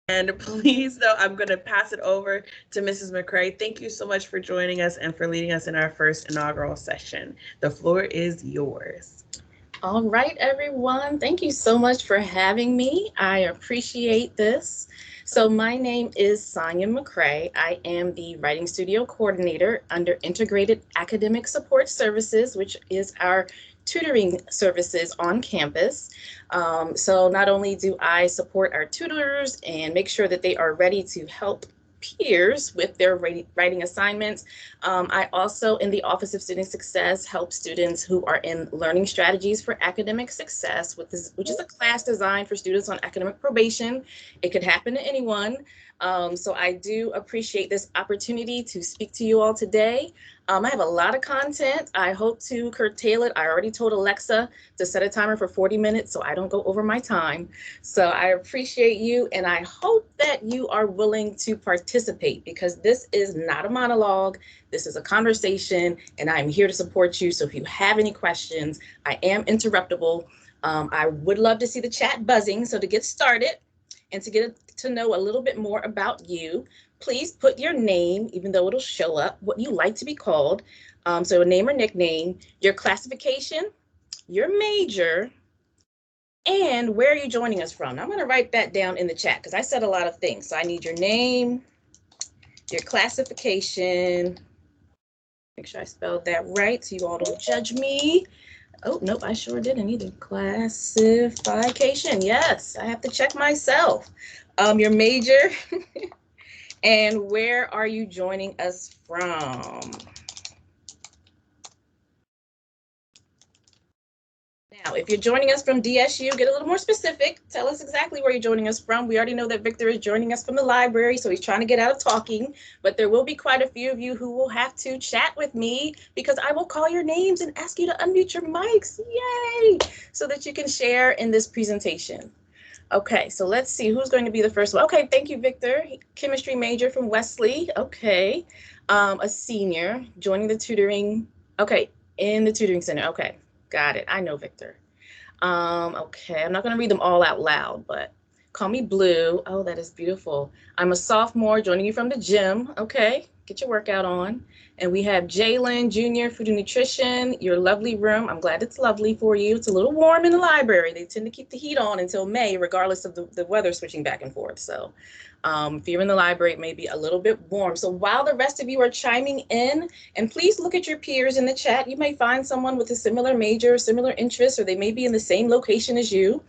And please, though, I'm going to pass it over to Mrs. McCray. Thank you so much for joining us and for leading us in our first inaugural session. The floor is yours. All right, everyone. Thank you so much for having me. I appreciate this. So my name is Sonya McCray. I am the Writing Studio Coordinator under Integrated Academic Support Services, which is our tutoring services on campus. So not only do I support our tutors and make sure that they are ready to help peers with their writing assignments. I also, in the Office of Student Success, help students who are in learning strategies for academic success, which is a class designed for students on academic probation. It could happen to anyone. So I do appreciate this opportunity to speak to you all today. I have a lot of content. I hope to curtail it. I already told Alexa to set a timer for 40 minutes so I don't go over my time. So I appreciate you, and I hope that you are willing to participate, because this is not a monologue. This is a conversation, and I'm here to support you. So if you have any questions, I am interruptible. I would love to see the chat buzzing. So to get started and to get to know a little bit more about you, please put your name, even though it'll show up, what you like to be called. So a name or nickname, your classification, your major, and where are you joining us from? Now, I'm going to write that down in the chat because I said a lot of things. So I need your name, your classification. Make sure I spelled that right so you all don't judge me. Oh, nope, I sure didn't either. Classification. Yes, I have to check myself. Your major. And where are you joining us from? Now, if you're joining us from DSU, get a little more specific. Tell us exactly where you're joining us from. We already know that Victor is joining us from the library, so he's trying to get out of talking. But there will be quite a few of you who will have to chat with me, because I will call your names and ask you to unmute your mics. Yay! So that you can share in this presentation. Okay, so let's see who's going to be the first one. Okay, thank you, Victor. Chemistry major from Wesley. Okay, a senior joining the tutoring. Okay, in the tutoring center. Okay, got it. I know Victor. Okay, I'm not going to read them all out loud, but call me Blue. Oh, that is beautiful. I'm a sophomore joining you from the gym. Okay, get your workout on. And we have Jalen, Junior, Food and Nutrition, your lovely room. I'm glad it's lovely for you. It's a little warm in the library. They tend to keep the heat on until May, regardless of the weather switching back and forth. So if you're in the library, it may be a little bit warm. So while the rest of you are chiming in, and please look at your peers in the chat. You may find someone with a similar major, similar interests, or they may be in the same location as you.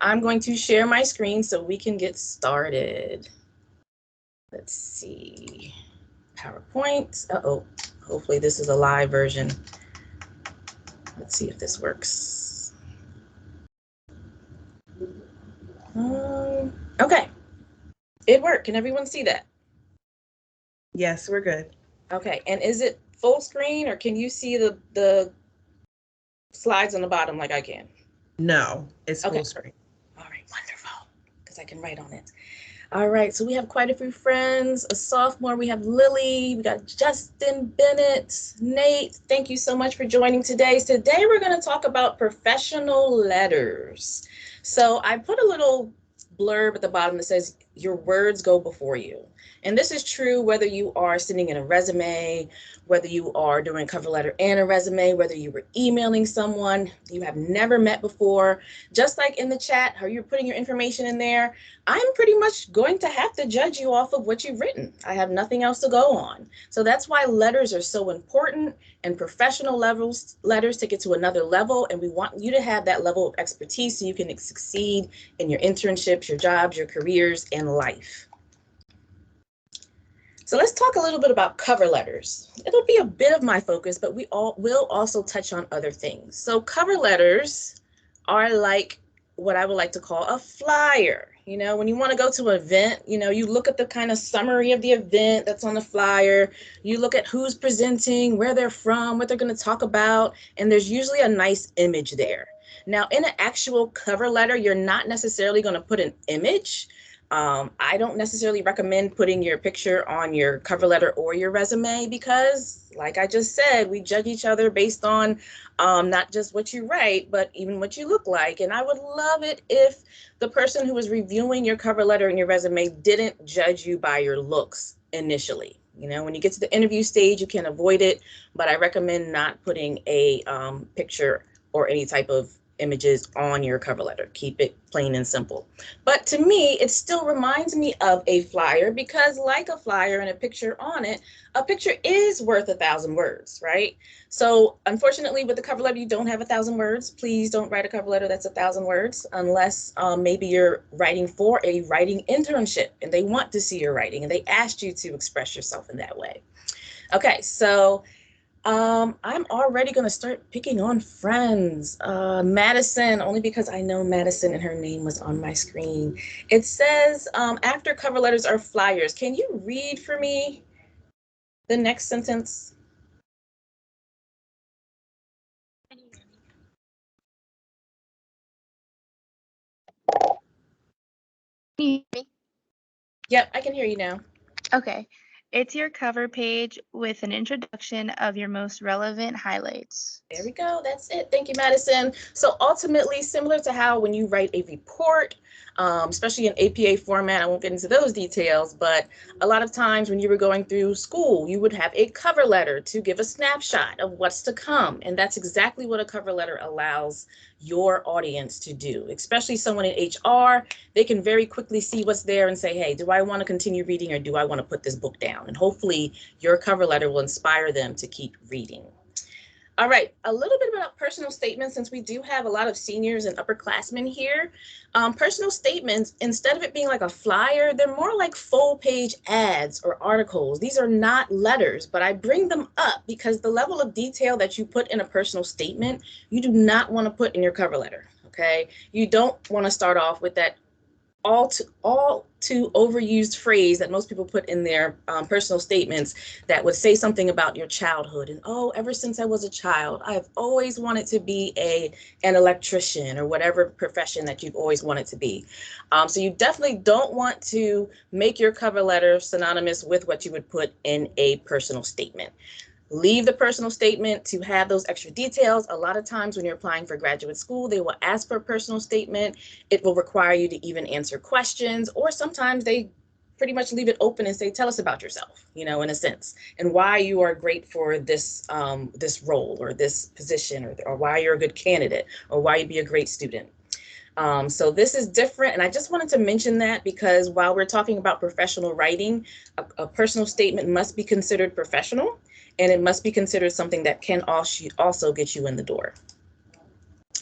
I'm going to share my screen so we can get started. Let's see. PowerPoint. Uh-oh. Hopefully this is a live version. Let's see if this works. Okay. It worked. Can everyone see that? Yes, we're good. Okay. And is it full screen, or can you see the slides on the bottom like I can? No, it's full screen. All right. Wonderful. Because I can write on it. All right, so we have quite a few friends. A sophomore, we have Lily, we got Justin, Bennett, Nate. Thank you so much for joining today. Today we're going to talk about professional letters. So I put a little blurb at the bottom that says your words go before you. And this is true whether you are sending in a resume, whether you are doing a cover letter and a resume, whether you were emailing someone you have never met before. Just like in the chat, how you're putting your information in there, I'm pretty much going to have to judge you off of what you've written. I have nothing else to go on. So that's why letters are so important, and professional letters take it to another level. And we want you to have that level of expertise so you can succeed in your internships, your jobs, your careers, and life. So let's talk a little bit about cover letters. It'll be a bit of my focus, but we will also touch on other things. So cover letters are like what I would like to call a flyer. You know, when you want to go to an event, you know, you look at the kind of summary of the event that's on the flyer. You look at who's presenting, where they're from, what they're going to talk about, and there's usually a nice image there. Now, in an actual cover letter, you're not necessarily going to put an image. I don't necessarily recommend putting your picture on your cover letter or your resume because, like I just said, we judge each other based on not just what you write, but even what you look like. And I would love it if the person who is reviewing your cover letter and your resume didn't judge you by your looks initially. You know, when you get to the interview stage, you can avoid it, but I recommend not putting a picture or any type of images on your cover letter. Keep it plain and simple. But to me, it still reminds me of a flyer because, like a flyer and a picture on it, a picture is worth 1,000 words, right? So unfortunately, with the cover letter, you don't have 1,000 words. Please don't write a cover letter that's 1,000 words unless maybe you're writing for a writing internship and they want to see your writing and they asked you to express yourself in that way. Okay, so I'm already going to start picking on friends. Madison, only because I know Madison and her name was on my screen. It says, after cover letters are flyers. Can you read for me the next sentence? Can you hear me? Yep, I can hear you now. Okay. It's your cover page with an introduction of your most relevant highlights. There we go. That's it. Thank you, Madison. So ultimately, similar to how when you write a report, especially in APA format, I won't get into those details, but a lot of times when you were going through school, you would have a cover letter to give a snapshot of what's to come. And that's exactly what a cover letter allows your audience to do, especially someone in HR. They can very quickly see what's there and say, hey, do I want to continue reading or do I want to put this book down? And hopefully your cover letter will inspire them to keep reading. All right, a little bit about personal statements, since we do have a lot of seniors and upperclassmen here. Personal statements, instead of it being like a flyer, they're more like full page ads or articles. These are not letters, but I bring them up because the level of detail that you put in a personal statement, you do not want to put in your cover letter, okay? You don't want to start off with that all too overused phrase that most people put in their personal statements that would say something about your childhood and, oh, ever since I was a child, I've always wanted to be an electrician or whatever profession that you've always wanted to be. So you definitely don't want to make your cover letter synonymous with what you would put in a personal statement. Leave the personal statement to have those extra details. A lot of times when you're applying for graduate school, they will ask for a personal statement. It will require you to even answer questions, or sometimes they pretty much leave it open and say, tell us about yourself, you know, in a sense, and why you are great for this this role or this position, or why you're a good candidate, or why you'd be a great student. So this is different, and I just wanted to mention that because while we're talking about professional writing, a personal statement must be considered professional, and it must be considered something that can also get you in the door.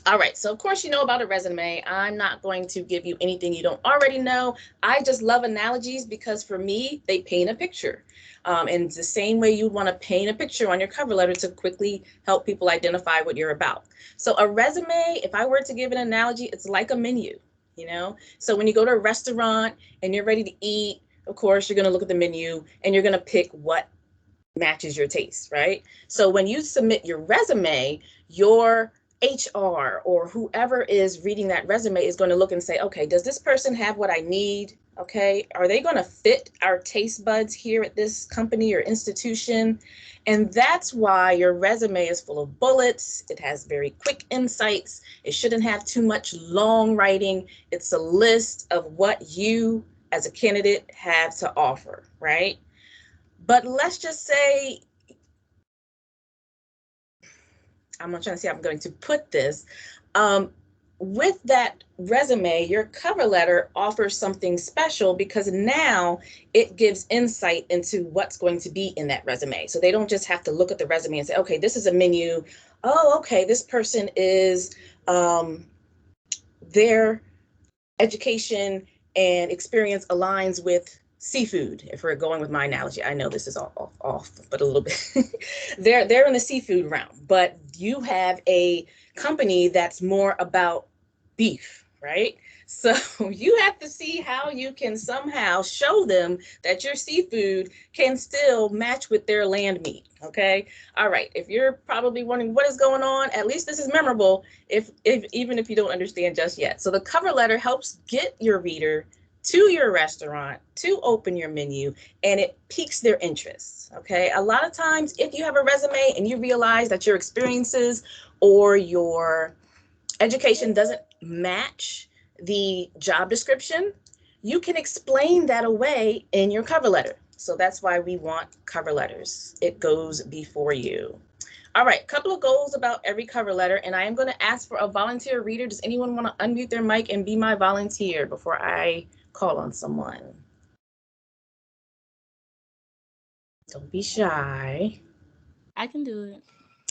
All right, so of course you know about a resume. I'm not going to give you anything you don't already know. I just love analogies because for me, they paint a picture. And it's the same way you want to paint a picture on your cover letter to quickly help people identify what you're about. So a resume, if I were to give an analogy, it's like a menu, you know? So when you go to a restaurant and you're ready to eat, of course, you're going to look at the menu and you're going to pick what matches your taste, right? So when you submit your resume, your HR or whoever is reading that resume is going to look and say, okay, does this person have what I need? Okay, are they going to fit our taste buds here at this company or institution? And that's why your resume is full of bullets. It has very quick insights. It shouldn't have too much long writing. It's a list of what you as a candidate have to offer, right? But let's just say, I'm not trying to see how I'm going to put this. With that resume, your cover letter offers something special because now it gives insight into what's going to be in that resume. So they don't just have to look at the resume and say, okay, this is a menu. Oh, okay, this person is their education and experience aligns with seafood. If we're going with my analogy, I know this is off, but a little bit. they're in the seafood realm, but you have a company that's more about beef, right? So you have to see how you can somehow show them that your seafood can still match with their land meat, okay? All right, if you're probably wondering what is going on, at least this is memorable, even if you don't understand just yet. So the cover letter helps get your reader to your restaurant to open your menu, and it piques their interest. Okay, a lot of times if you have a resume and you realize that your experiences or your education doesn't match the job description, you can explain that away in your cover letter. So that's why we want cover letters. It goes before you. All right, couple of goals about every cover letter, and I am going to ask for a volunteer reader. Does anyone want to unmute their mic and be my volunteer before I call on someone? Don't be shy. I can do it.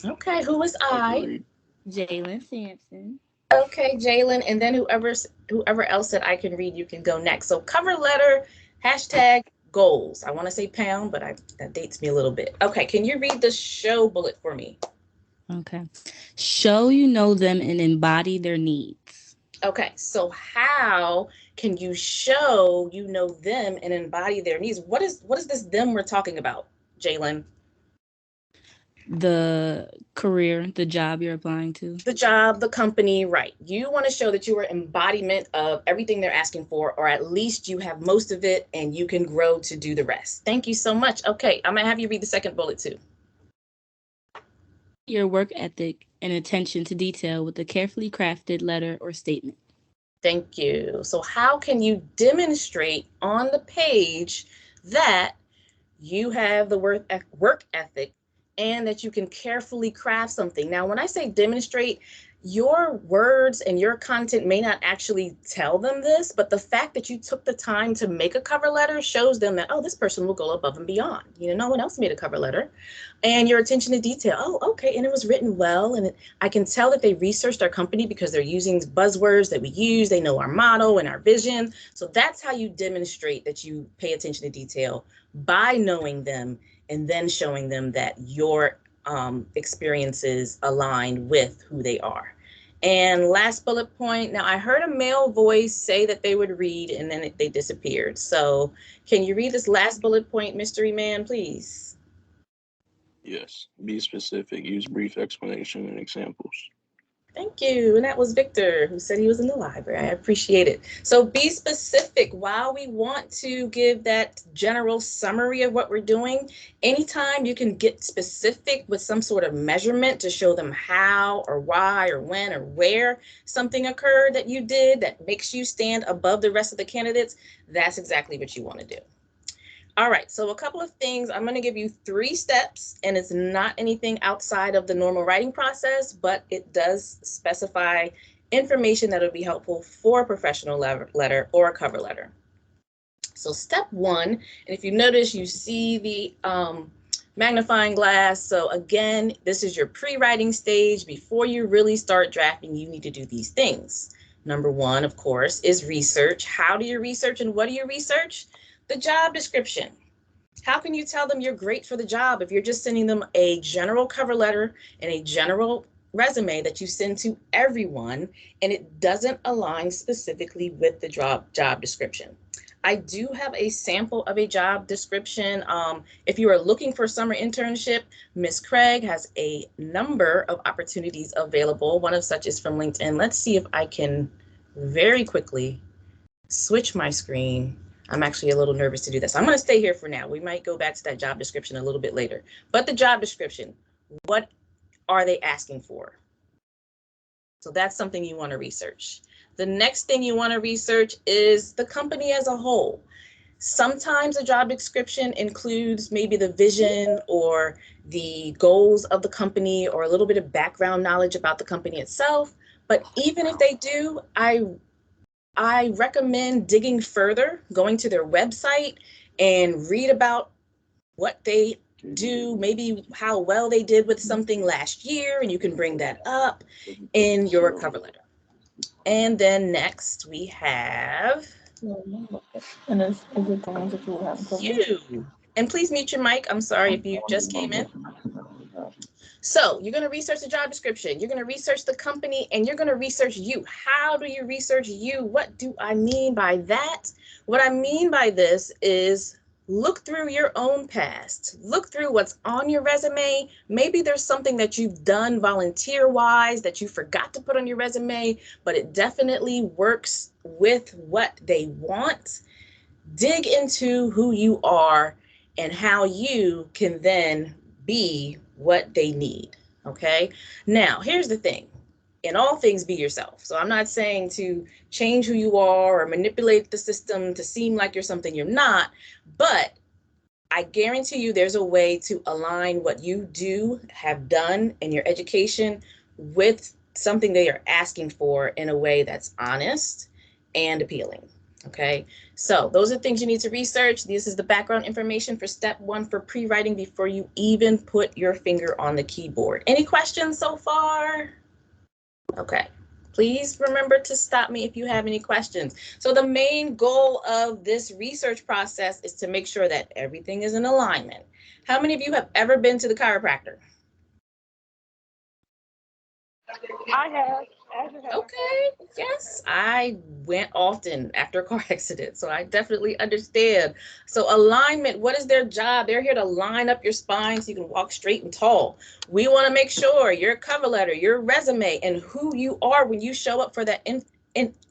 Okay, who is I? Jalen Sampson. Okay, Jalen, and then whoever else said I can read, you can go next. So cover letter, hashtag goals. I want to say pound, but that dates me a little bit. Okay, can you read the show bullet for me? Okay. Show you know them and embody their needs. Okay, so how can you show you know them and embody their needs? What is this them we're talking about, Jalen? The career, the job you're applying to. The job, the company, right. You want to show that you are embodiment of everything they're asking for, or at least you have most of it and you can grow to do the rest. Thank you so much. Okay, I'm gonna have you read the second bullet too. Your work ethic and attention to detail with a carefully crafted letter or statement. Thank you. So how can you demonstrate on the page that you have the work ethic and that you can carefully craft something? Now, when I say demonstrate, your words and your content may not actually tell them this, but the fact that you took the time to make a cover letter shows them that, oh, this person will go above and beyond. You know, no one else made a cover letter. And your attention to detail, oh, okay, and it was written well, and I can tell that they researched our company because they're using buzzwords that we use. They know our motto and our vision. So that's how you demonstrate that you pay attention to detail, by knowing them and then showing them that your experiences align with who they are. And last bullet point, now I heard a male voice say that they would read and then they disappeared. So can you read this last bullet point, Mystery Man, please? Yes, be specific, use brief explanation and examples. Thank you. And that was Victor, who said he was in the library. I appreciate it. So be specific. While we want to give that general summary of what we're doing, anytime you can get specific with some sort of measurement to show them how or why or when or where something occurred that you did that makes you stand above the rest of the candidates, that's exactly what you want to do. All right, so a couple of things. I'm going to give you 3 steps, and it's not anything outside of the normal writing process, but it does specify information that would be helpful for a professional letter or a cover letter. So step 1, and if you notice, you see the magnifying glass. So again, this is your pre-writing stage. Before you really start drafting, you need to do these things. Number 1, of course, is research. How do you research and what do you research? The job description. How can you tell them you're great for the job if you're just sending them a general cover letter and a general resume that you send to everyone and it doesn't align specifically with the job description? I do have a sample of a job description. If you are looking for a summer internship, Ms. Craig has a number of opportunities available. One of such is from LinkedIn. Let's see if I can very quickly switch my screen. I'm actually a little nervous to do this. I'm going to stay here for now. We might go back to that job description a little bit later. But the job description, what are they asking for? So that's something you want to research. The next thing you want to research is the company as a whole. Sometimes a job description includes maybe the vision or the goals of the company or a little bit of background knowledge about the company itself. But even if they do, I recommend digging further, going to their website and read about what they do, maybe how well they did with something last year, and you can bring that up in your cover letter. And then next we have you. And please mute your mic. I'm sorry if you just came in. So you're going to research the job description, you're going to research the company, and you're going to research you. How do you research you? What do I mean by that? What I mean by this is look through your own past, look through what's on your resume. Maybe there's something that you've done volunteer-wise that you forgot to put on your resume, but it definitely works with what they want. Dig into who you are and how you can then be what they need, okay? Now, here's the thing. In all things, be yourself. So I'm not saying to change who you are or manipulate the system to seem like you're something you're not, but I guarantee you there's a way to align what you do, have done in your education with something they are asking for in a way that's honest and appealing. Okay, so those are things you need to research. This is the background information for step 1 for pre-writing before you even put your finger on the keyboard. Any questions so far? Okay, please remember to stop me if you have any questions. So the main goal of this research process is to make sure that everything is in alignment. How many of you have ever been to the chiropractor? I have. Okay, yes, I went often after a car accident, so I definitely understand. So alignment, what is their job? They're here to line up your spine so you can walk straight and tall. We want to make sure your cover letter, your resume, and who you are when you show up for that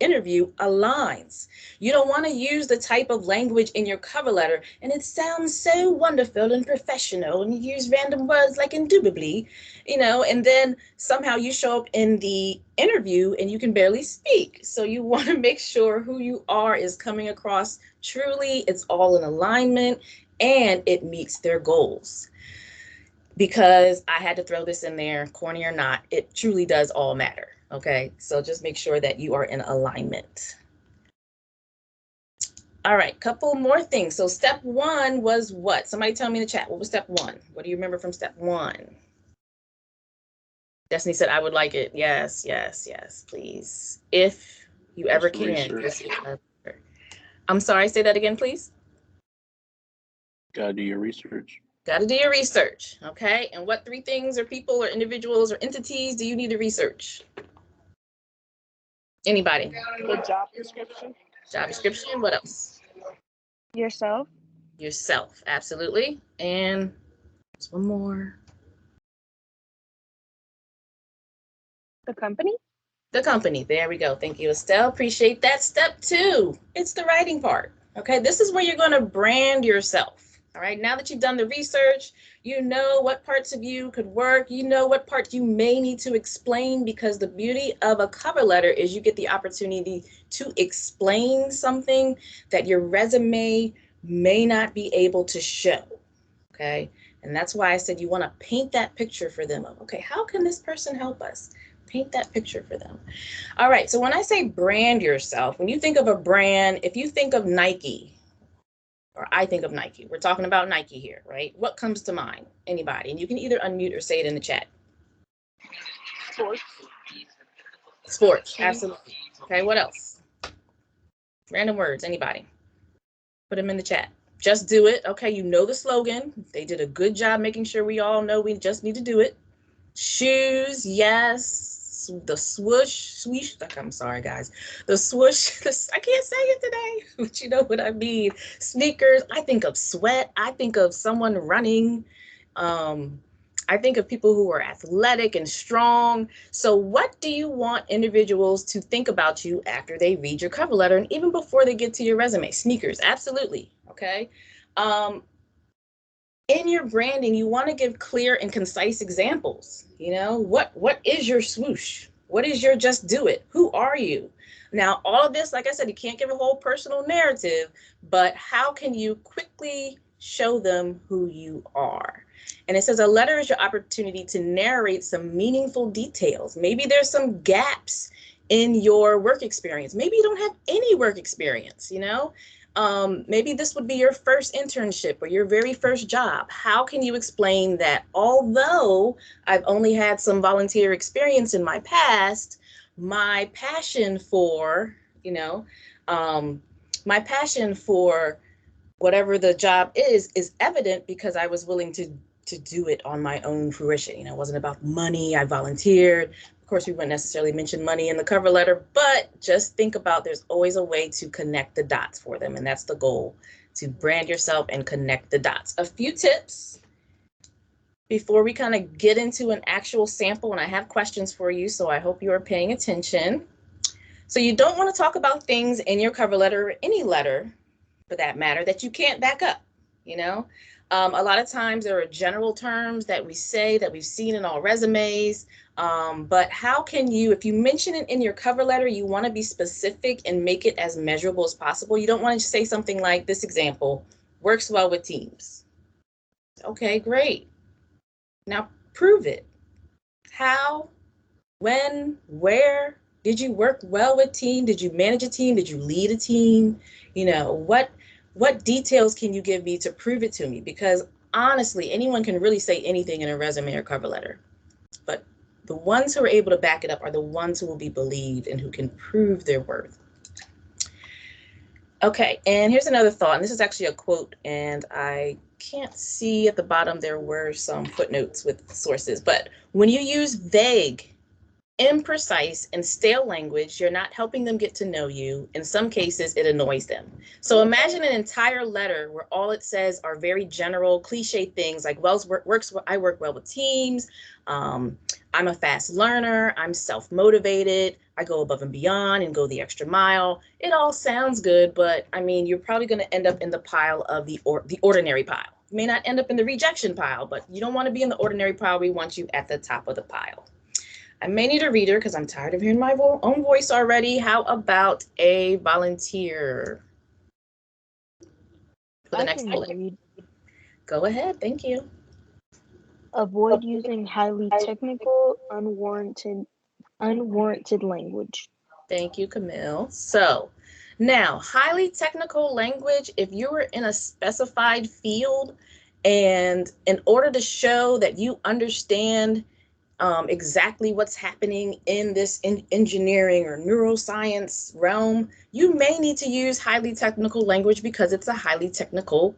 interview aligns. You don't want to use the type of language in your cover letter and it sounds so wonderful and professional and you use random words like indubitably, you know, and then somehow you show up in the interview and you can barely speak. So you want to make sure who you are is coming across truly, it's all in alignment and it meets their goals. Because I had to throw this in there, corny or not, it truly does all matter. Okay, so just make sure that you are in alignment. All right, couple more things. So step 1 was what? Somebody tell me in the chat, what was step 1? What do you remember from step 1? Destiny said, I would like it. Yes, yes, yes, please. If you ever can. I'm sorry, say that again, please. Gotta do your research. Got to do your research, okay? And what 3 things or people or individuals or entities do you need to research? Anybody? The job description. Job description, what else? Yourself. Yourself, absolutely. And there's one more. The company. The company, there we go. Thank you, Estelle. Appreciate that. Step 2, it's the writing part, okay? This is where you're gonna brand yourself. All right, now that you've done the research, you know what parts of you could work, you know what parts you may need to explain, because the beauty of a cover letter is you get the opportunity to explain something that your resume may not be able to show, okay? And that's why I said you want to paint that picture for them of, okay, how can this person help us? Paint that picture for them. All right, so when I say brand yourself, when you think of a brand, if you think of Nike, or I think of Nike, we're talking about Nike here, right? What comes to mind? Anybody? And you can either unmute or say it in the chat. Sports. Sports, absolutely. Okay, what else? Random words, anybody? Put them in the chat. Just do it. Okay, you know the slogan. They did a good job making sure we all know we just need to do it. Shoes, yes. The swoosh, I'm sorry, guys. The swoosh, I can't say it today, but you know what I mean. Sneakers, I think of sweat. I think of someone running. I think of people who are athletic and strong. So what do you want individuals to think about you after they read your cover letter and even before they get to your resume? Sneakers, absolutely, okay? In your branding, you want to give clear and concise examples. You know, what is your swoosh? What is your just do it? Who are you? Now, all of this, like I said, you can't give a whole personal narrative, but how can you quickly show them who you are? And it says a letter is your opportunity to narrate some meaningful details. Maybe there's some gaps in your work experience. Maybe you don't have any work experience, you know? Maybe this would be your first internship or your very first job. How can you explain that although I've only had some volunteer experience in my past, my passion for, you know, my passion for whatever the job is evident because I was willing to do it on my own fruition. You know, it wasn't about money. I volunteered. Of course, we wouldn't necessarily mention money in the cover letter, but just think about there's always a way to connect the dots for them. And that's the goal, to brand yourself and connect the dots. A few tips before we kind of get into an actual sample, and I have questions for you, so I hope you are paying attention. So you don't want to talk about things in your cover letter, or any letter for that matter, that you can't back up, you know? A lot of times there are general terms that we say that we've seen in all resumes, but how can you, if you mention it in your cover letter, you want to be specific and make it as measurable as possible. You don't want to say something like this example, works well with teams. Okay, great. Now prove it. How, when, where did you work well with team? Did you manage a team? Did you lead a team? You know, what details can you give me to prove it to me? Because honestly, anyone can really say anything in a resume or cover letter, but the ones who are able to back it up are the ones who will be believed and who can prove their worth. Okay, and here's another thought, and this is actually a quote, and I can't see at the bottom, there were some footnotes with sources, but when you use vague, imprecise, and stale language, you're not helping them get to know you. In some cases, it annoys them. So imagine an entire letter where all it says are very general, cliche things like, I work well with teams, I'm a fast learner, I'm self-motivated, I go above and beyond and go the extra mile. It all sounds good, but I mean, you're probably going to end up in the pile of the ordinary pile. You may not end up in the rejection pile, but you don't want to be in the ordinary pile. We want you at the top of the pile. I may need a reader because I'm tired of hearing my own voice already. How about a volunteer for the next bullet? Go ahead, thank you. Avoid using highly technical, unwarranted language. Thank you, Camille. So now, highly technical language, if you were in a specified field and in order to show that you understand exactly what's happening in this engineering or neuroscience realm, you may need to use highly technical language because it's a highly technical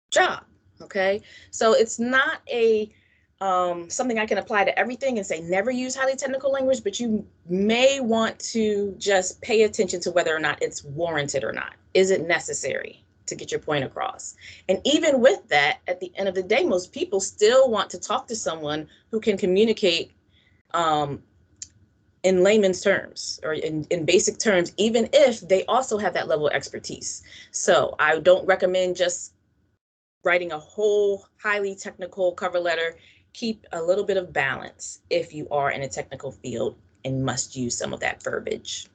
job, okay? So it's not a something I can apply to everything and say never use highly technical language, but you may want to just pay attention to whether or not it's warranted or not. Is it necessary to get your point across? And even with that, at the end of the day, most people still want to talk to someone who can communicate in layman's terms or in basic terms, even if they also have that level of expertise. So I don't recommend just writing a whole highly technical cover letter. Keep a little bit of balance if you are in a technical field and must use some of that verbiage.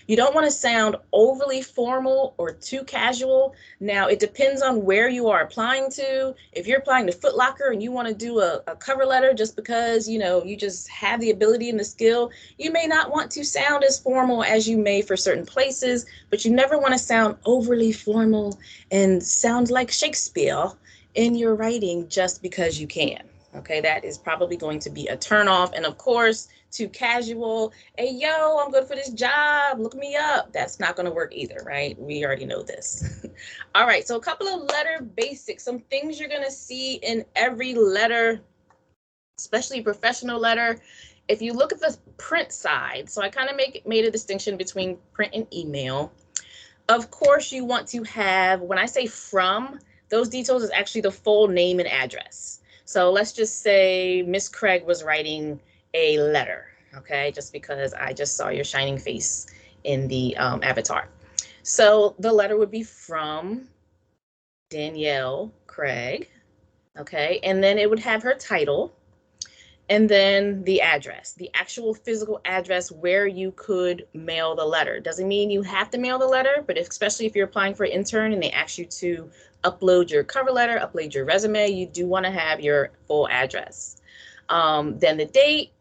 You don't want to sound overly formal or too casual. Now, it depends on where you are applying to. If you're applying to Foot Locker and you want to do a cover letter just because, you know, you just have the ability and the skill, you may not want to sound as formal as you may for certain places, but you never want to sound overly formal and sound like Shakespeare in your writing just because you can. Okay, that is probably going to be a turnoff. And of course, too casual, hey, yo, I'm good for this job, look me up. That's not going to work either, right? We already know this. All right, so a couple of letter basics, some things you're going to see in every letter, especially professional letter. If you look at the print side, so I kind of made a distinction between print and email. Of course, you want to have, when I say from, those details is actually the full name and address. So let's just say Miss Craig was writing a letter, okay, just because I just saw your shining face in the avatar. So the letter would be from Danielle Craig, okay, and then it would have her title, and then the address, the actual physical address where you could mail the letter. Doesn't mean you have to mail the letter, but especially if you're applying for an intern and they ask you to upload your cover letter, upload your resume, you do want to have your full address. Then the date,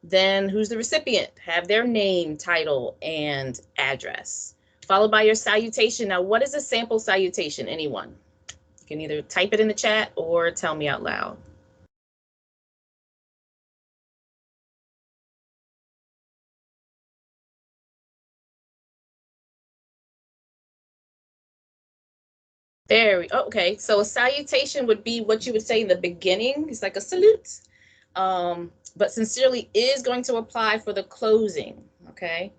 then who's the recipient, have their name, title, and address, followed by your salutation. Now, what is a sample salutation? Anyone? You can either type it in the chat or tell me out loud. Okay, so a salutation would be what you would say in the beginning. It's like a salute, but sincerely is going to apply for the closing, okay?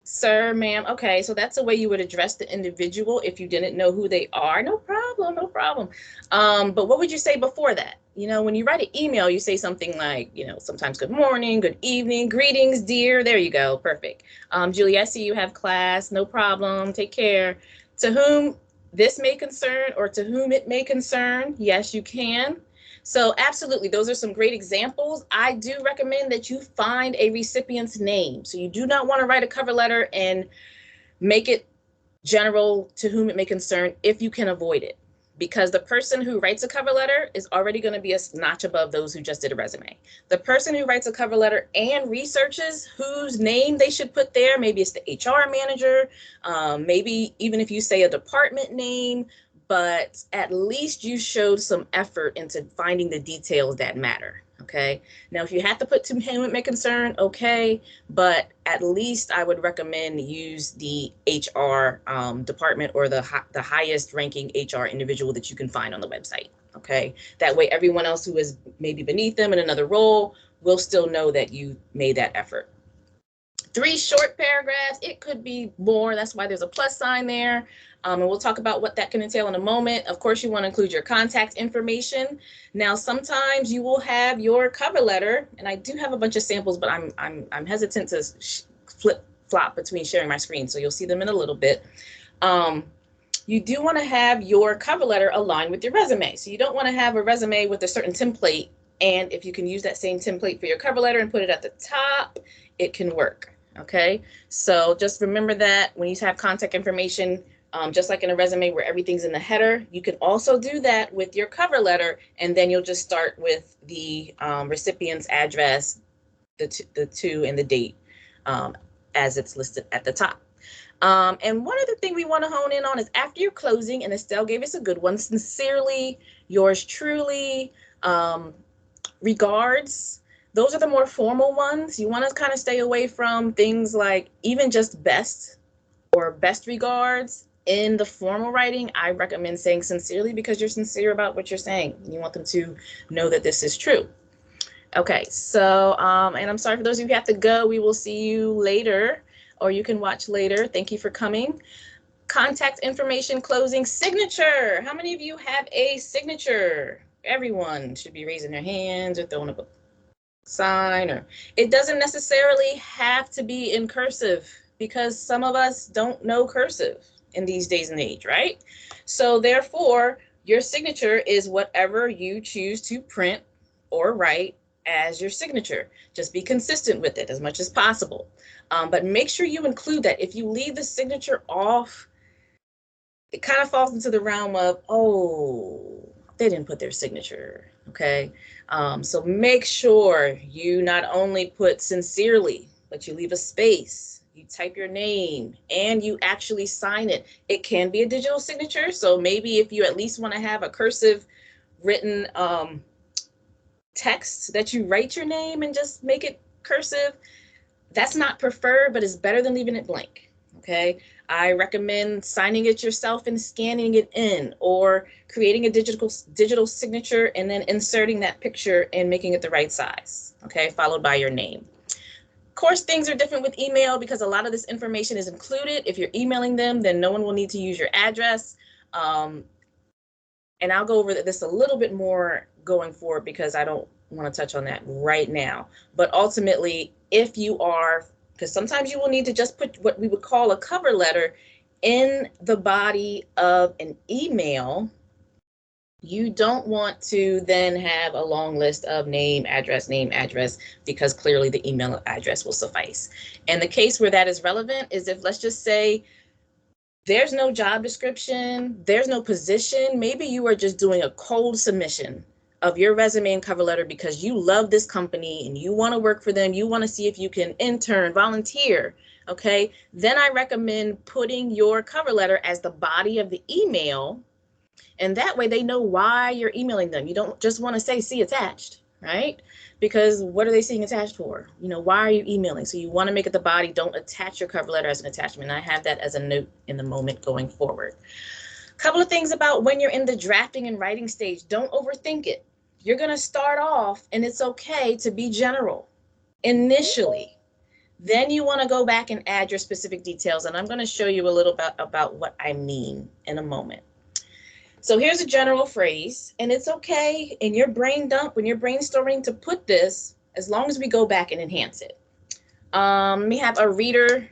Sir, ma'am. Okay, so that's the way you would address the individual if you didn't know who they are. No problem, no problem. But what would you say before that? You know, when you write an email, you say something like, you know, sometimes good morning, good evening, greetings, dear. There you go. Perfect. Julie, I see you have class. No problem. Take care. To whom this may concern or to whom it may concern, yes, you can. So absolutely, those are some great examples. I do recommend that you find a recipient's name. So you do not want to write a cover letter and make it general to whom it may concern if you can avoid it. Because the person who writes a cover letter is already going to be a notch above those who just did a resume. The person who writes a cover letter and researches whose name they should put there, maybe it's the HR manager, maybe even if you say a department name, but at least you showed some effort into finding the details that matter. Okay. Now, if you have to put to whom it may concern, okay, but at least I would recommend use the HR department or the highest ranking HR individual that you can find on the website. Okay. That way, everyone else who is maybe beneath them in another role will still know that you made that effort. 3 short paragraphs, it could be more. That's why there's a plus sign there. And we'll talk about what that can entail in a moment. Of course, you want to include your contact information. Now, sometimes you will have your cover letter, and I do have a bunch of samples, but I'm hesitant to flip-flop between sharing my screen, so you'll see them in a little bit. You do want to have your cover letter aligned with your resume. So you don't want to have a resume with a certain template, and if you can use that same template for your cover letter and put it at the top, it can work. Okay, so just remember that when you have contact information, just like in a resume where everything's in the header, you can also do that with your cover letter, and then you'll just start with the recipient's address, the to and the date as it's listed at the top. And one other thing we want to hone in on is after your closing, and Estelle gave us a good one, sincerely, yours truly, regards. Those are the more formal ones. You want to kind of stay away from things like even just best or best regards. In the formal writing, I recommend saying sincerely because you're sincere about what you're saying. You want them to know that this is true. Okay, so, and I'm sorry for those of you who have to go. We will see you later, or you can watch later. Thank you for coming. Contact information, closing, signature. How many of you have a signature? Everyone should be raising their hands or throwing up a sign, or it doesn't necessarily have to be in cursive because some of us don't know cursive in these days and age, right? So therefore, your signature is whatever you choose to print or write as your signature. Just be consistent with it as much as possible. But make sure you include that. If you leave the signature off, it kind of falls into the realm of, oh, they didn't put their signature, okay? So make sure you not only put sincerely, but you leave a space, you type your name, and you actually sign it. It can be a digital signature, so maybe if you at least want to have a cursive written text that you write your name and just make it cursive, that's not preferred, but it's better than leaving it blank, okay? I recommend signing it yourself and scanning it in, or creating a digital signature and then inserting that picture and making it the right size, okay, followed by your name. Of course, things are different with email because a lot of this information is included. If you're emailing them, then no one will need to use your address. And I'll go over this a little bit more going forward because I don't want to touch on that right now. But ultimately, if you are, because sometimes you will need to just put what we would call a cover letter in the body of an email, you don't want to then have a long list of name, address, because clearly the email address will suffice. And the case where that is relevant is if, let's just say, there's no job description, there's no position, maybe you are just doing a cold submission of your resume and cover letter because you love this company and you want to work for them, you want to see if you can intern, volunteer, okay? Then I recommend putting your cover letter as the body of the email, and that way they know why you're emailing them. You don't just want to say, see attached, right? Because what are they seeing attached for? You know, why are you emailing? So you want to make it the body. Don't attach your cover letter as an attachment. I have that as a note in the moment going forward. A couple of things about when you're in the drafting and writing stage. Don't overthink it. You're going to start off, and it's okay to be general initially. Then you want to go back and add your specific details. And I'm going to show you a little bit about what I mean in a moment. So here's a general phrase, and it's okay in your brain dump when you're brainstorming to put this, as long as we go back and enhance it. Let me have a reader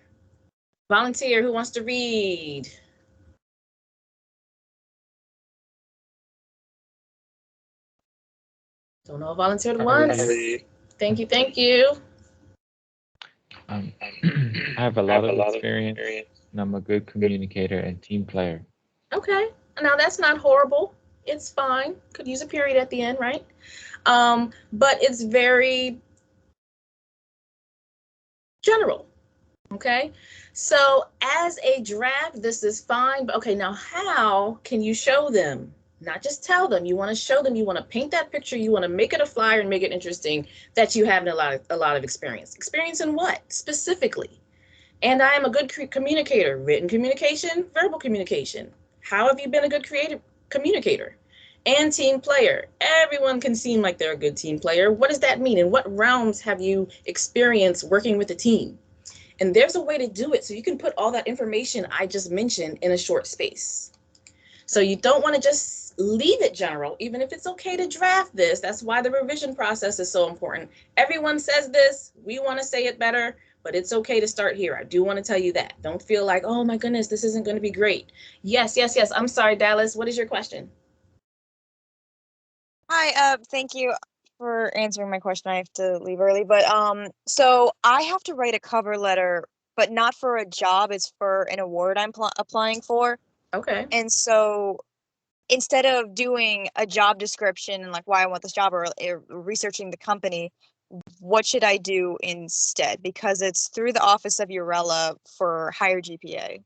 volunteer who wants to read. Don't know, volunteered once. Thank you, thank you. I have a lot of experience, and I'm a good communicator and team player. Okay, now that's not horrible. It's fine. Could use a period at the end, right? But it's very general, okay? So as a draft, this is fine, but okay, now how can you show them? Not just tell them, you want to show them, you want to paint that picture, you want to make it a flyer and make it interesting that you have a lot of experience. Experience in what specifically? And I am a good communicator, written communication, verbal communication. How have you been a good creative communicator? And team player. Everyone can seem like they're a good team player. What does that mean? In what realms have you experienced working with a team? And there's a way to do it so you can put all that information I just mentioned in a short space. So you don't want to just leave it general, even if it's okay to draft this. That's why the revision process is so important. Everyone says this, we want to say it better, but it's okay to start here. I do want to tell you that. Don't feel like, oh my goodness, this isn't going to be great. Yes. I'm sorry, Dallas. What is your question? Hi, thank you for answering my question. I have to leave early, but so I have to write a cover letter, but not for a job. It's for an award I'm applying for. Okay. And so instead of doing a job description and like why I want this job or researching the company, what should I do instead? Because it's through the office of URELAH for higher GPA.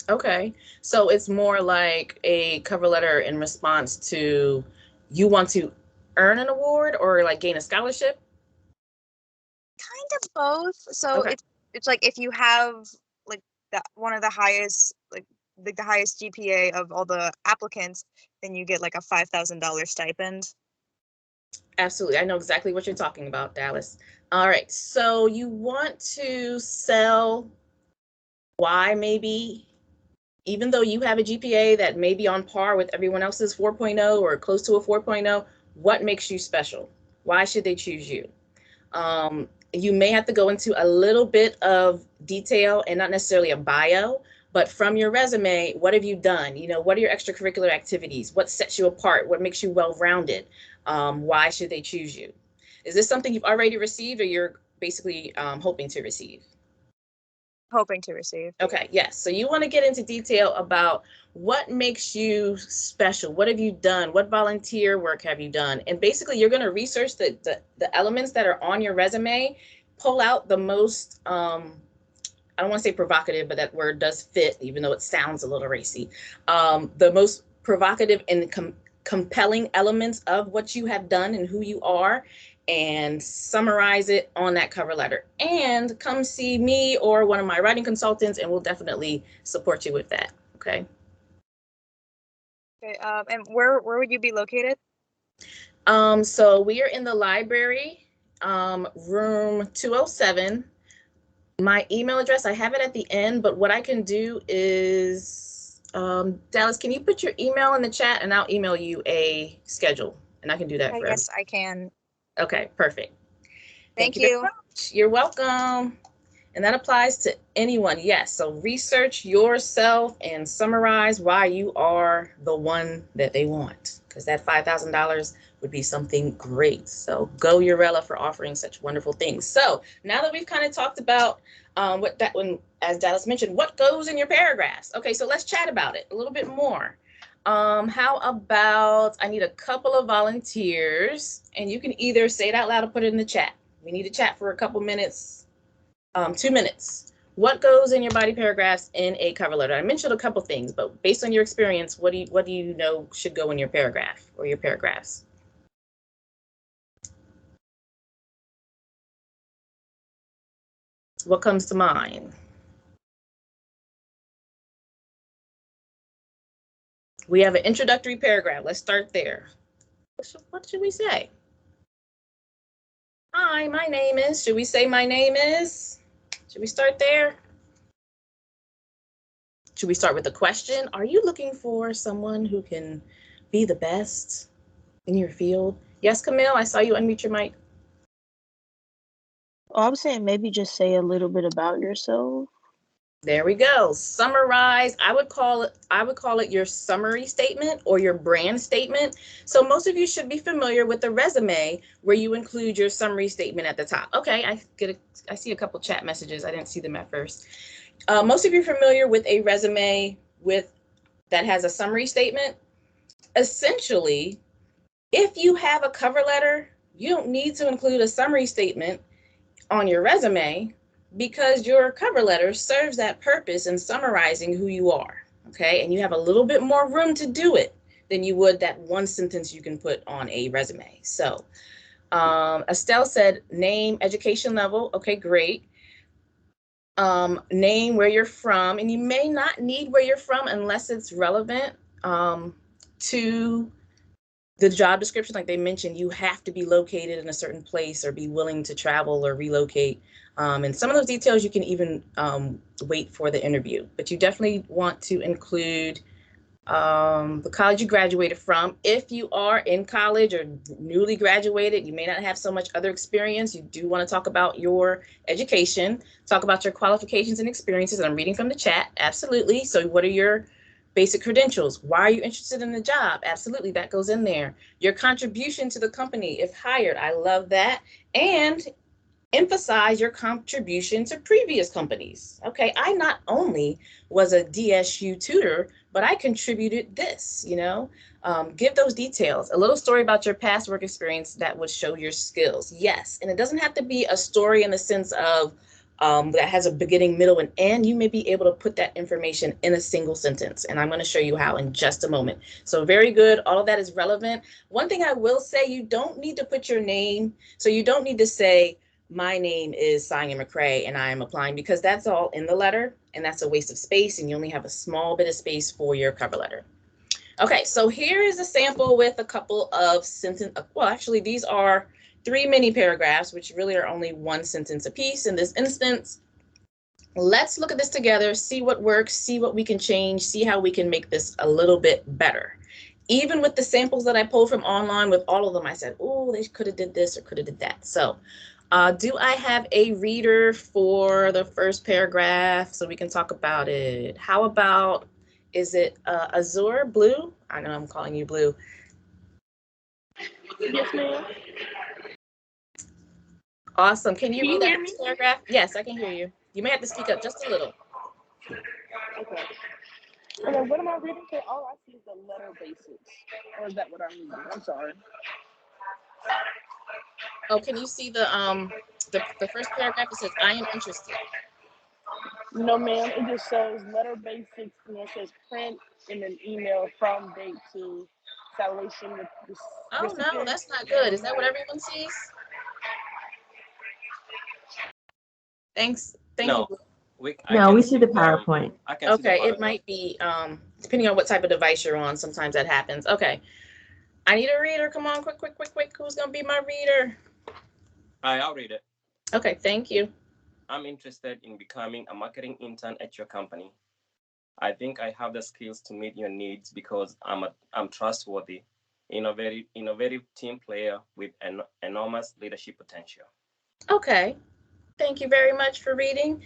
Okay, so it's more like a cover letter in response to you want to earn an award or like gain a scholarship? Kind of both. So Okay. it's like if you have like one of the highest the highest GPA of all the applicants, then you get like a $5,000 stipend. Absolutely. I know exactly what you're talking about, Dallas. All right. So you want to sell why maybe, even though you have a GPA that may be on par with everyone else's 4.0 or close to a 4.0, what makes you special? Why should they choose you? You may have to go into a little bit of detail and not necessarily a bio, but from your resume, what have you done? You know, what are your extracurricular activities? What sets you apart? What makes you well-rounded? Why should they choose you? Is this something you've already received or you're basically hoping to receive? Hoping to receive. Okay, yes. So you want to get into detail about what makes you special. What have you done? What volunteer work have you done? And basically, you're going to research the elements that are on your resume, pull out the most, I don't want to say provocative, but that word does fit, even though it sounds a little racy. The most provocative and compelling elements of what you have done and who you are, and summarize it on that cover letter. And come see me or one of my writing consultants, and we'll definitely support you with that. Okay. Okay. And where would you be located? So we are in the library, room 207. My email address, I have it at the end, but what I can do is, Dallas, can you put your email in the chat and I'll email you a schedule, and I can do that for Yes, I can. Okay, perfect. Thank you very you. much. You're welcome. And that applies to anyone. Yes. So research yourself and summarize why you are the one that they want, because that $5,000 would be something great. So go URELAH for offering such wonderful things. So now that we've kind of talked about as Dallas mentioned, what goes in your paragraphs. Okay, so let's chat about it a little bit more. How about, I need a couple of volunteers, and you can either say it out loud or put it in the chat. We need to chat for a couple minutes, 2 minutes. What goes in your body paragraphs in a cover letter? I mentioned a couple things, but based on your experience, what do you know should go in your paragraph or your paragraphs? What comes to mind? We have an introductory paragraph. Let's start there. What should we say? Hi, my name is, should we say my name is? Should we start there? Should we start with the question? Are you looking for someone who can be the best in your field? Yes, Camille, I saw you unmute your mic. Oh, I was saying maybe just say a little bit about yourself. There we go. Summarize. I would call it your summary statement or your brand statement. So most of you should be familiar with the resume where you include your summary statement at the top. Okay, I see a couple chat messages. I didn't see them at first. Most of you are familiar with a resume that has a summary statement. Essentially, if you have a cover letter, you don't need to include a summary statement on your resume because your cover letter serves that purpose in summarizing who you are, okay? And you have a little bit more room to do it than you would that one sentence you can put on a resume. So Estelle said name, education level. Okay, great. Name, where you're from, and you may not need where you're from unless it's relevant to the job description. Like they mentioned, you have to be located in a certain place or be willing to travel or relocate. And some of those details you can even wait for the interview, but you definitely want to include the college you graduated from. If you are in college or newly graduated, you may not have so much other experience. You do want to talk about your education, talk about your qualifications and experiences. I'm reading from the chat. Absolutely. So what are your basic credentials? Why are you interested in the job? Absolutely, that goes in there. Your contribution to the company if hired. I love that. And emphasize your contribution to previous companies. Okay, I not only was a DSU tutor, but I contributed this, give those details. A little story about your past work experience that would show your skills. Yes, and it doesn't have to be a story in the sense of that has a beginning, middle, and end. You may be able to put that information in a single sentence, and I'm going to show you how in just a moment. So very good. All of that is relevant. One thing I will say, you don't need to put your name. So you don't need to say, my name is Sonya McCray and I am applying, because that's all in the letter and that's a waste of space and you only have a small bit of space for your cover letter. Okay, so here is a sample with a couple of well, actually these are 3 mini paragraphs, which really are only 1 sentence apiece in this instance. Let's look at this together, see what works, see what we can change, see how we can make this a little bit better. Even with the samples that I pulled from online, with all of them, I said, oh, they could have did this or could have did that. So do I have a reader for the first paragraph so we can talk about it? How about, is it Azure, Blue? I know I'm calling you Blue. Yes, ma'am. Awesome. Can you read that first paragraph? Yes, I can hear you. You may have to speak up just a little. Okay. And then what am I reading for? All I see is the letter basics. Or is that what I'm reading? I'm sorry. Oh, can you see the first paragraph? It says, I am interested. No, ma'am. It just shows letter basics, and it says print and an email from date to Salutation. Oh, no, that's not good. Is that what everyone sees? Thanks. Thank you. We see the PowerPoint. Okay, it might be, depending on what type of device you're on, sometimes that happens. Okay. I need a reader. Come on, quick. Who's going to be my reader? I'll read it. Okay, thank you. I'm interested in becoming a marketing intern at your company. I think I have the skills to meet your needs because I'm trustworthy, innovative team player with enormous leadership potential. Okay, thank you very much for reading.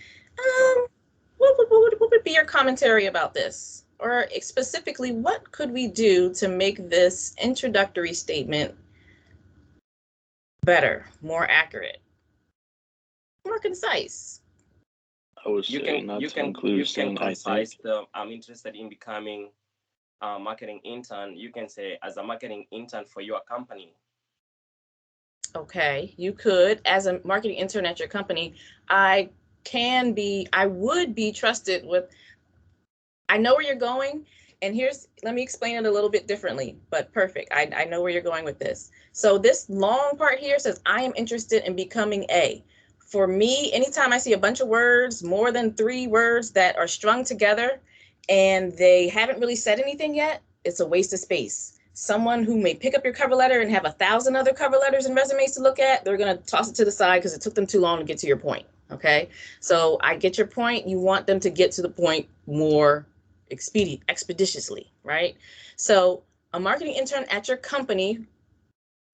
What would be your commentary about this? Or specifically, what could we do to make this introductory statement better, more accurate, more concise? I would say not to include saying I think. I'm interested in becoming a marketing intern. You can say as a marketing intern for your company. Okay, you could, as a marketing intern at your company, I would be trusted with, I know where you're going, and let me explain it a little bit differently, but perfect. I know where you're going with this. So this long part here says, I am interested in becoming a. For me, anytime I see a bunch of words, more than 3 words that are strung together and they haven't really said anything yet, it's a waste of space. Someone who may pick up your cover letter and have 1,000 other cover letters and resumes to look at, they're going to toss it to the side because it took them too long to get to your point. Okay, so I get your point. You want them to get to the point more expeditiously, right? So a marketing intern at your company,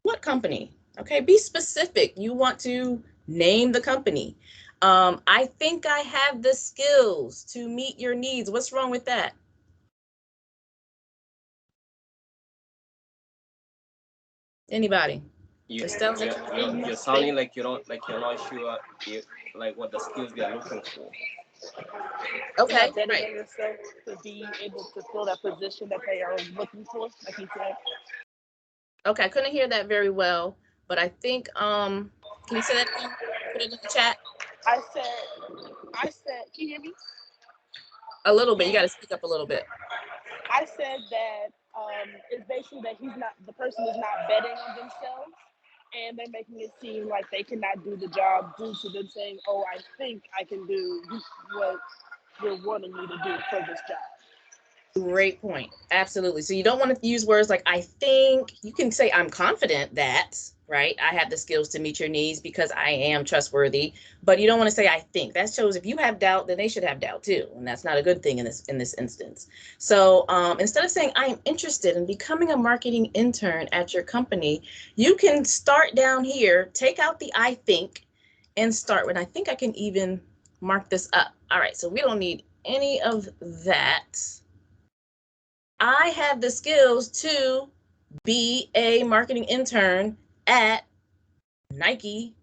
what company? Okay, be specific. You want to name the company. I think I have the skills to meet your needs. What's wrong with that? Anybody? You're Estelle? sounding like you're not sure if, like, what the skills they're looking for. Okay, betting right. on yourself to be able to fill that position that they are looking for, like you said. Okay, I couldn't hear that very well, but I think can you say that again? Put it in the chat. I said, can you hear me? A little bit. You got to speak up a little bit. I said that it's basically that the person is not betting on themselves, and they're making it seem like they cannot do the job due to them saying, "Oh, I think I can do what you're wanting me to do for this job." Great point. Absolutely. So you don't want to use words like I think. You can say I'm confident that, right? I have the skills to meet your needs because I am trustworthy, but you don't want to say I think. That shows if you have doubt, then they should have doubt too, and that's not a good thing in this instance. So instead of saying I am interested in becoming a marketing intern at your company, you can start down here, take out the I think, and start with I think I can even mark this up. All right, so we don't need any of that. I have the skills to be a marketing intern at Nike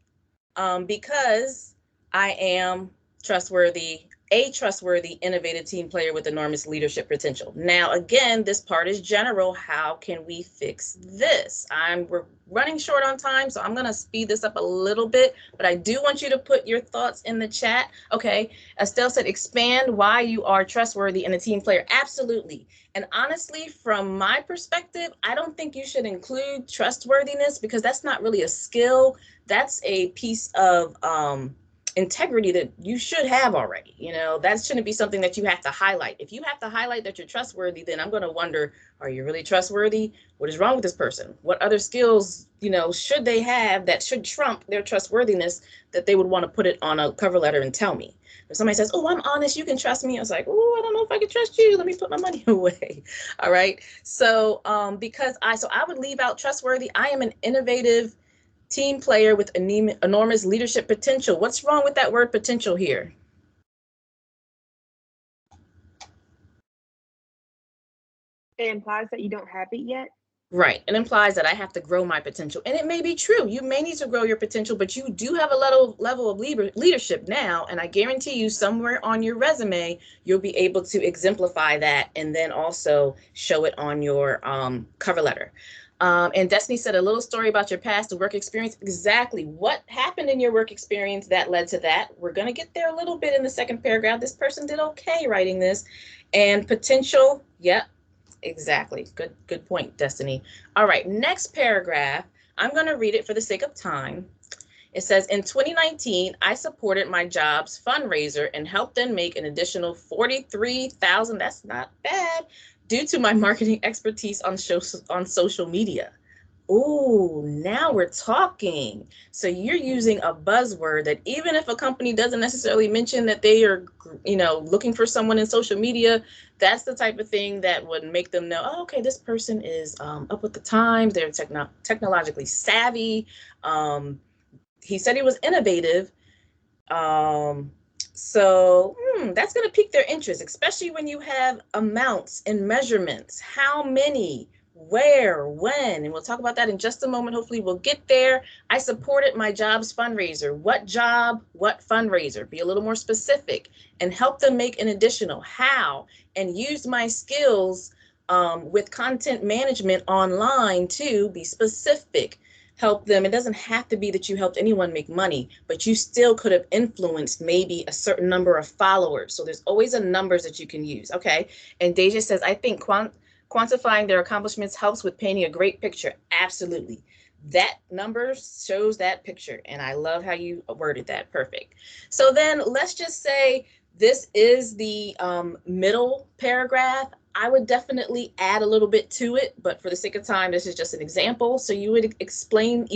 because I am trustworthy, a trustworthy, innovative team player with enormous leadership potential. Now, again, this part is general. How can we fix this? We're running short on time, so I'm going to speed this up a little bit, but I do want you to put your thoughts in the chat. Okay, Estelle said, expand why you are trustworthy and a team player. Absolutely. And honestly, from my perspective, I don't think you should include trustworthiness because that's not really a skill. That's a piece of integrity that you should have already. You know, that shouldn't be something that you have to highlight. If you have to highlight that you're trustworthy, then I'm going to wonder, are you really trustworthy? What is wrong with this person? What other skills, you know, should they have that should trump their trustworthiness that they would want to put it on a cover letter and tell me? If somebody says, oh, I'm honest, you can trust me. I was like, oh, I don't know if I can trust you. Let me put my money away. All right. So because I would leave out trustworthy. I am an innovative team player with enormous leadership potential. What's wrong with that word potential here? It implies that you don't have it yet. Right. It implies that I have to grow my potential. And it may be true. You may need to grow your potential, but you do have a level of leadership now. And I guarantee you somewhere on your resume, you'll be able to exemplify that and then also show it on your cover letter. And Destiny said a little story about your past work experience. Exactly. What happened in your work experience that led to that? We're going to get there a little bit in the second paragraph. This person did okay writing this. And potential. Yep. Exactly. Good point, Destiny. All right, next paragraph. I'm going to read it for the sake of time. It says, in 2019, I supported my job's fundraiser and helped them make an additional $43,000. That's not bad. Due to my marketing expertise on social media. Oh, now we're talking. So you're using a buzzword that even if a company doesn't necessarily mention that they are, you know, looking for someone in social media, that's the type of thing that would make them know, oh, okay, this person is up with the times. They're technologically savvy. He said he was innovative. So that's going to pique their interest, especially when you have amounts and measurements. How many? Where, when, and we'll talk about that in just a moment. Hopefully we'll get there. I supported my job's fundraiser. What job, what fundraiser? Be a little more specific and help them make an additional how, and use my skills with content management online to be specific. Help them. It doesn't have to be that you helped anyone make money, but you still could have influenced maybe a certain number of followers. So there's always a numbers that you can use. Okay. And Deja says, I think quantifying their accomplishments helps with painting a great picture. Absolutely. That number shows that picture. And I love how you worded that. Perfect. So then let's just say this is the middle paragraph. I would definitely add a little bit to it, but for the sake of time, this is just an example. So you would either explain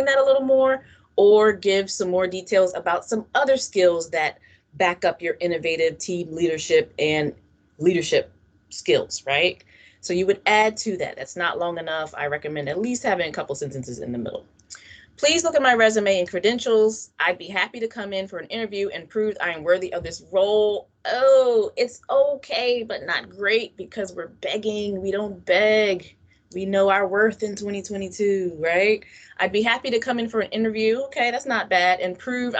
that a little more or give some more details about some other skills that back up your innovative team leadership and leadership skills, right? So you would add to that. That's not long enough. I recommend at least having a couple sentences in the middle. Please look at my resume and credentials. I'd be happy to come in for an interview and prove I am worthy of this role. Oh, it's okay, but not great because we're begging. We don't beg. We know our worth in 2022, right? I'd be happy to come in for an interview. Okay, that's not bad. And prove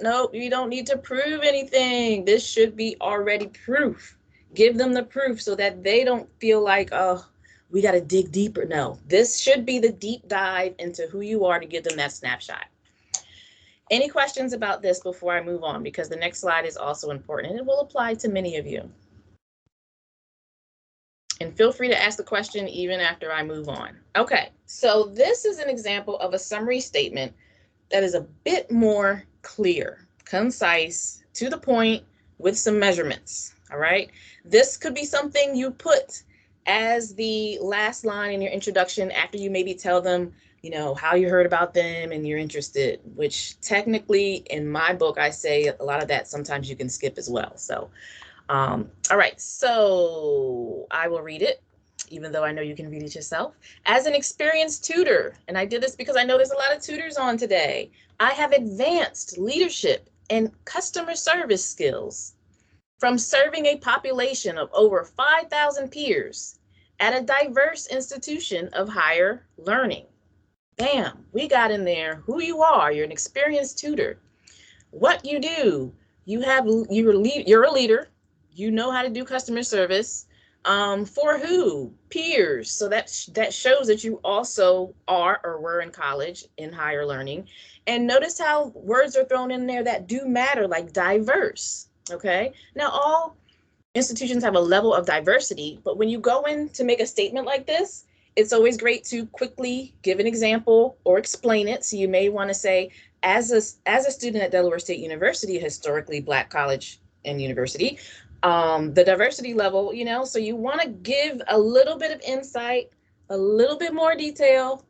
no, you don't need to prove anything. This should be already proof. Give them the proof so that they don't feel like, oh, we got to dig deeper. No, this should be the deep dive into who you are to give them that snapshot. Any questions about this before I move on? Because the next slide is also important and it will apply to many of you. And feel free to ask the question even after I move on. Okay, so this is an example of a summary statement that is a bit more clear, concise, to the point, with some measurements, all right? This could be something you put as the last line in your introduction after you maybe tell them, you know, how you heard about them and you're interested, which technically in my book, I say a lot of that sometimes you can skip as well. So, all right, so I will read it, even though I know you can read it yourself. As an experienced tutor, and I did this because I know there's a lot of tutors on today, I have advanced leadership and customer service skills from serving a population of over 5,000 peers at a diverse institution of higher learning. Bam, we got in there who you are. You're an experienced tutor. What you do, you're a leader. You know how to do customer service. For who? Peers. So that shows that you also are or were in college in higher learning. And notice how words are thrown in there that do matter, like diverse. Okay. Now, all institutions have a level of diversity, but when you go in to make a statement like this, it's always great to quickly give an example or explain it. So you may want to say, as a student at Delaware State University, a historically Black college and university, the diversity level, you know, so you want to give a little bit of insight, a little bit more detail,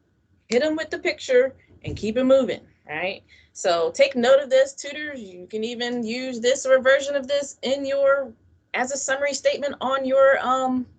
hit them with the picture and keep it moving, right? So take note of this, tutors. You can even use this or a version of this in as a summary statement on your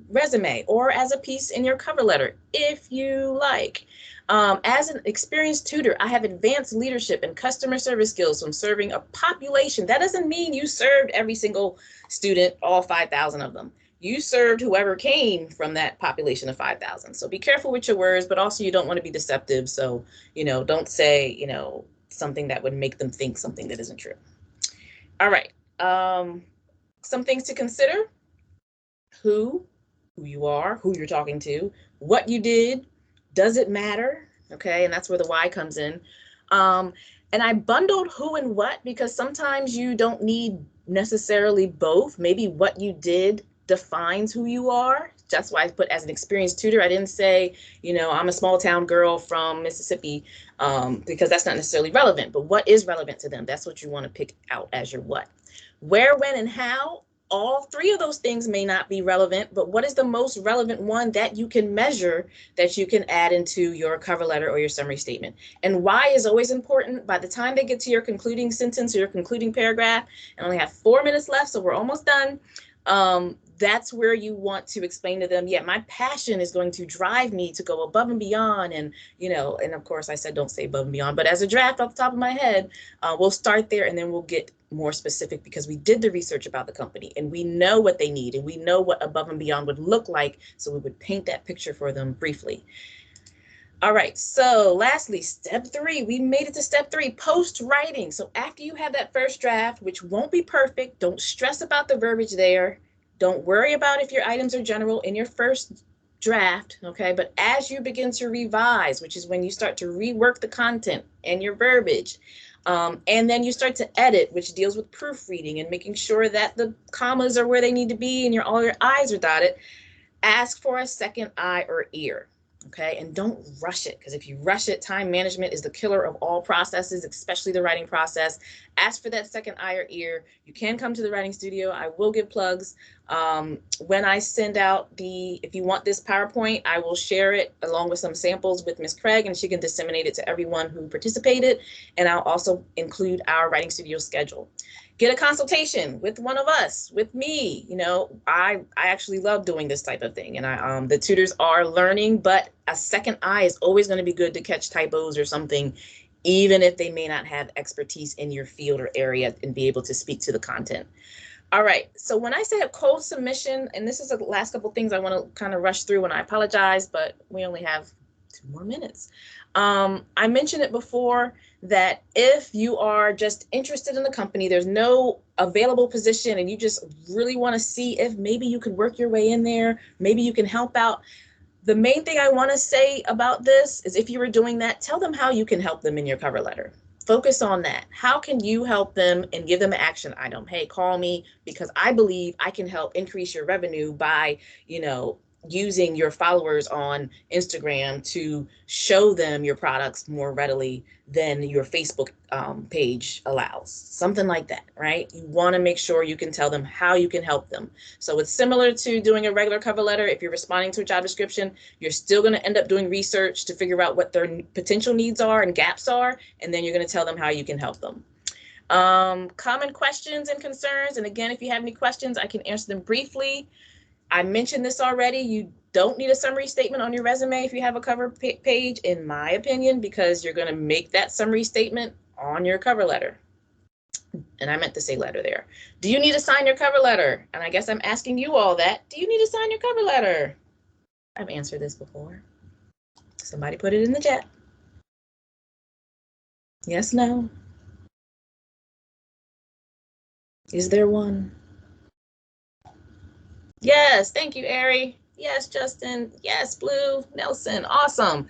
resume or as a piece in your cover letter, if you like. As an experienced tutor, I have advanced leadership and customer service skills from serving a population. That doesn't mean you served every single student, all 5,000 of them. You served whoever came from that population of 5,000. So be careful with your words, but also you don't want to be deceptive. So, you know, don't say, you know, something that would make them think something that isn't true. All right. Some things to consider: who you are, who you're talking to, what you did, does it matter? Okay, and that's where the why comes in. And I bundled who and what because sometimes you don't need necessarily both. Maybe what you did defines who you are. That's why I put as an experienced tutor. I didn't say, you know, I'm a small town girl from Mississippi, because that's not necessarily relevant, but what is relevant to them? That's what you want to pick out as your what. Where, when, and how, all three of those things may not be relevant, but what is the most relevant one that you can measure that you can add into your cover letter or your summary statement? And why is always important. By the time they get to your concluding sentence or your concluding paragraph, and only have 4 minutes left, so we're almost done. That's where you want to explain to them, yeah, my passion is going to drive me to go above and beyond. And, you know, and of course I said, don't say above and beyond, but as a draft off the top of my head, we'll start there and then we'll get more specific because we did the research about the company and we know what they need and we know what above and beyond would look like. So we would paint that picture for them briefly. All right, so lastly, step 3, we made it to step 3, post writing. So after you have that first draft, which won't be perfect, don't stress about the verbiage there. Don't worry about if your items are general in your first draft, okay? But as you begin to revise, which is when you start to rework the content and your verbiage, and then you start to edit, which deals with proofreading and making sure that the commas are where they need to be and all your I's are dotted, ask for a second eye or ear. Okay, and don't rush it, because if you rush it, time management is the killer of all processes, especially the writing process. Ask for that second eye or ear. You can come to the writing studio. I will give plugs. When I send out if you want this PowerPoint, I will share it along with some samples with Ms. Craig, and she can disseminate it to everyone who participated. And I'll also include our writing studio schedule. Get a consultation with one of us, with me. You know, I actually love doing this type of thing, and the tutors are learning, but a second eye is always going to be good to catch typos or something, even if they may not have expertise in your field or area and be able to speak to the content. All right, so when I say a cold submission, and this is the last couple things I want to kind of rush through, and I apologize, but we only have 2 more minutes. I mentioned it before that if you are just interested in the company, there's no available position, and you just really want to see if maybe you could work your way in there, maybe you can help out. The main thing I want to say about this is if you were doing that, tell them how you can help them in your cover letter. Focus on that. How can you help them and give them an action item? Hey, call me because I believe I can help increase your revenue by, you know, using your followers on Instagram to show them your products more readily than your Facebook page allows. Something like that, right? You want to make sure you can tell them how you can help them. So it's similar to doing a regular cover letter. If you're responding to a job description, you're still going to end up doing research to figure out what their potential needs are and gaps are, and then you're going to tell them how you can help them. Common questions and concerns. And again, if you have any questions, I can answer them briefly. I mentioned this already. You don't need a summary statement on your resume if you have a cover page, in my opinion, because you're going to make that summary statement on your cover letter. And I meant to say letter there. Do you need to sign your cover letter? And I guess I'm asking you all that. Do you need to sign your cover letter? I've answered this before. Somebody put it in the chat. Yes, no. Is there one? Yes, thank you, Ari. Yes, Justin. Yes, Blue. Nelson. Awesome.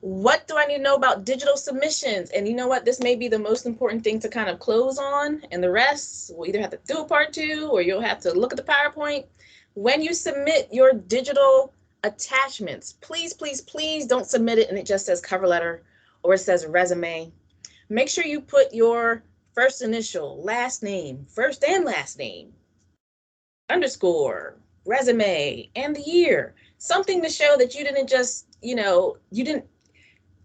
What do I need to know about digital submissions? And you know what? This may be the most important thing to kind of close on, and the rest we'll either have to do a part 2 or you'll have to look at the PowerPoint. When you submit your digital attachments, please, please, please don't submit it and it just says cover letter or it says resume. Make sure you put your first initial, last name, first and last name, underscore, resume, and the year. Something to show that you didn't just, you know,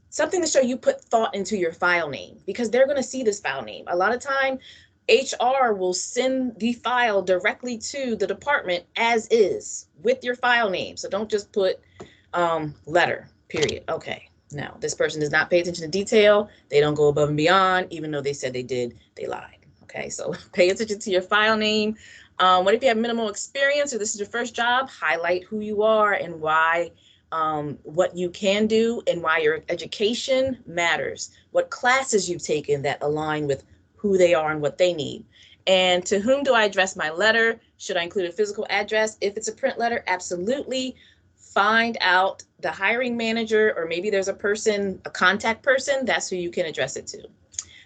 something to show you put thought into your file name, because they're going to see this file name. A lot of time, HR will send the file directly to the department as is with your file name. So don't just put letter, period. Okay, no, this person does not pay attention to detail. They don't go above and beyond, even though they said they did, they lied. Okay, so pay attention to your file name. What if you have minimal experience or this is your first job? Highlight who you are and why, what you can do and why your education matters. What classes you've taken that align with who they are and what they need. And to whom do I address my letter? Should I include a physical address? If it's a print letter, absolutely. Find out the hiring manager, or maybe there's a person, a contact person, that's who you can address it to.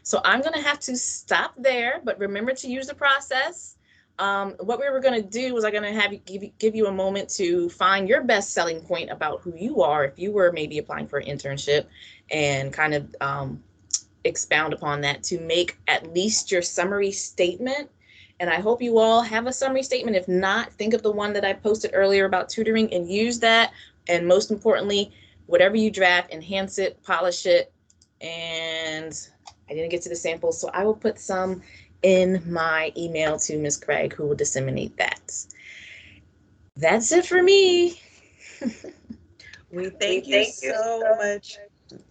So I'm going to have to stop there, but remember to use the process. What we were going to do was I'm going to have you give you a moment to find your best selling point about who you are if you were maybe applying for an internship, and kind of expound upon that to make at least your summary statement. And I hope you all have a summary statement. If not, think of the one that I posted earlier about tutoring and use that. And most importantly, whatever you draft, enhance it, polish it. And I didn't get to the samples, so I will put some in my email to Ms. Craig, who will disseminate that. That's it for me. We thank you so much,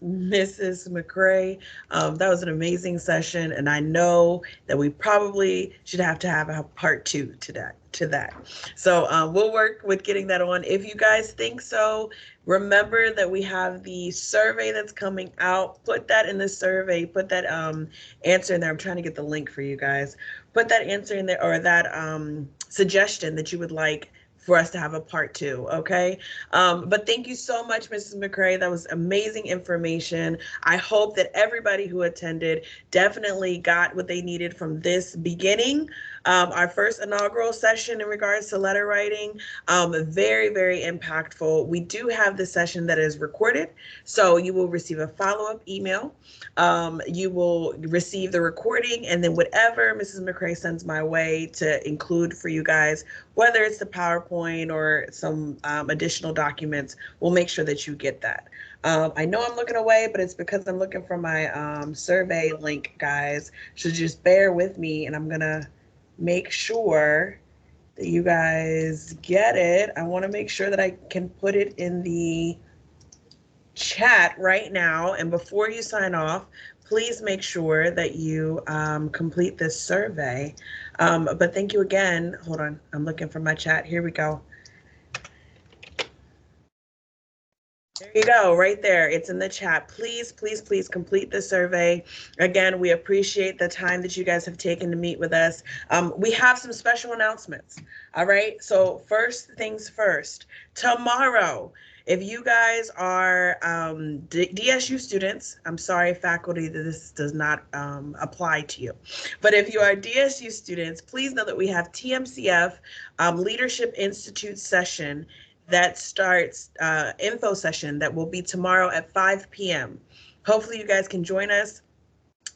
Mrs. McCray. That was an amazing session, and I know that we probably should have to have a part 2 to that. So we'll work with getting that on. If you guys think so, remember that we have the survey that's coming out. Put that in the survey. Put that answer in there. I'm trying to get the link for you guys. Put that answer in there, or that suggestion that you would like for us to have a part 2, okay? But thank you so much, Mrs. McCray. That was amazing information. I hope that everybody who attended definitely got what they needed from this beginning. Our first inaugural session in regards to letter writing, very, very impactful. We do have the session that is recorded, so you will receive a follow-up email. You will receive the recording, and then whatever Mrs. McCray sends my way to include for you guys whether it's the PowerPoint or some additional documents, we'll make sure that you get that. I know I'm looking away, but it's because I'm looking for my survey link, guys. So just bear with me, and I'm gonna make sure that you guys get it. I want to make sure that I can put it in the chat right now. And before you sign off, please make sure that you complete this survey. But thank you again. Hold on, I'm looking for my chat. Here we go. There you go, right there. It's in the chat. Please, please, please complete the survey. Again, we appreciate the time that you guys have taken to meet with us. We have some special announcements. All right. So first things first, tomorrow, if you guys are DSU students, I'm sorry, faculty, that this does not apply to you. But if you are DSU students, please know that we have TMCF Leadership Institute session that starts info session that will be tomorrow at 5 p.m. Hopefully you guys can join us.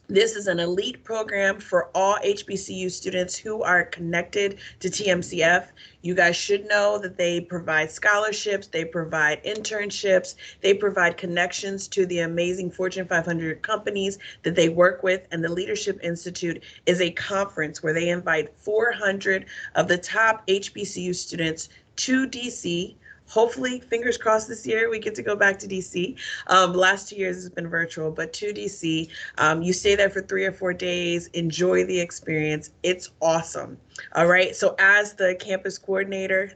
This is an elite program for all HBCU students who are connected to TMCF. You guys should know that they provide scholarships, they provide internships, they provide connections to the amazing Fortune 500 companies that they work with. And the Leadership Institute is a conference where they invite 400 of the top HBCU students to DC. Hopefully, fingers crossed, this year we get to go back to DC. Last 2 years has been virtual, but to DC. You stay there for 3 or 4 days, enjoy the experience. It's awesome. All right. So as the campus coordinator,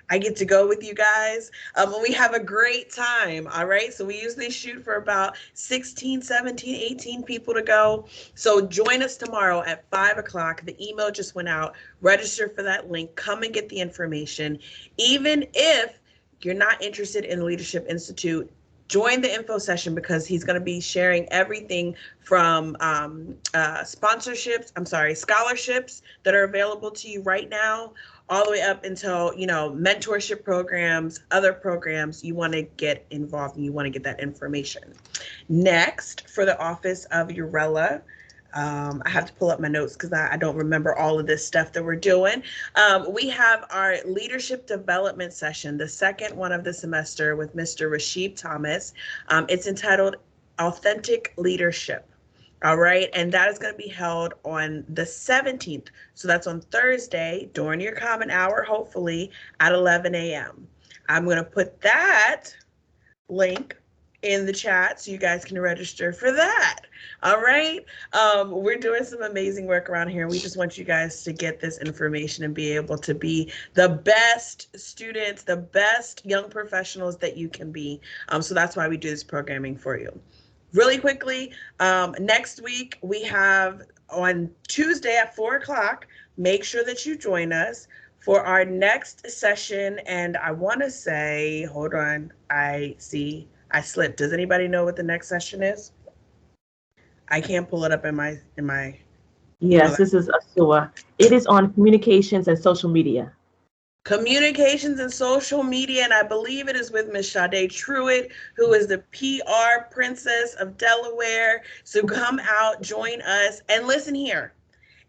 I get to go with you guys. And we have a great time. All right. So we usually shoot for about 16, 17, 18 people to go. So join us tomorrow at 5 o'clock. The email just went out. Register for that link. Come and get the information. Even if you're not interested in the Leadership Institute, join the info session because he's going to be sharing everything from scholarships that are available to you right now, all the way up until, mentorship programs, other programs. You want to get involved and you want to get that information. Next, for the Office of URELAH, I have to pull up my notes because I don't remember all of this stuff that we're doing. We have our leadership development session, the second one of the semester with Mr. Rashid Thomas. It's entitled Authentic Leadership. All right. And that is going to be held on the 17th. So that's on Thursday during your common hour, hopefully at 11 a.m. I'm going to put that link in the chat so you guys can register for that. All right. We're doing some amazing work around here. We just want you guys to get this information and be able to be the best students, the best young professionals that you can be. So that's why we do this programming for you. Really quickly, next week we have on Tuesday at 4 o'clock, make sure that you join us for our next session. And I want to say, hold on, I slipped. Does anybody know what the next session is? I can't pull it up in my. Yes, this is Asua. It is on communications and social media. Communications and social media, and I believe it is with Ms. Sade Truitt, who is the PR princess of Delaware. So come out, join us, and listen here.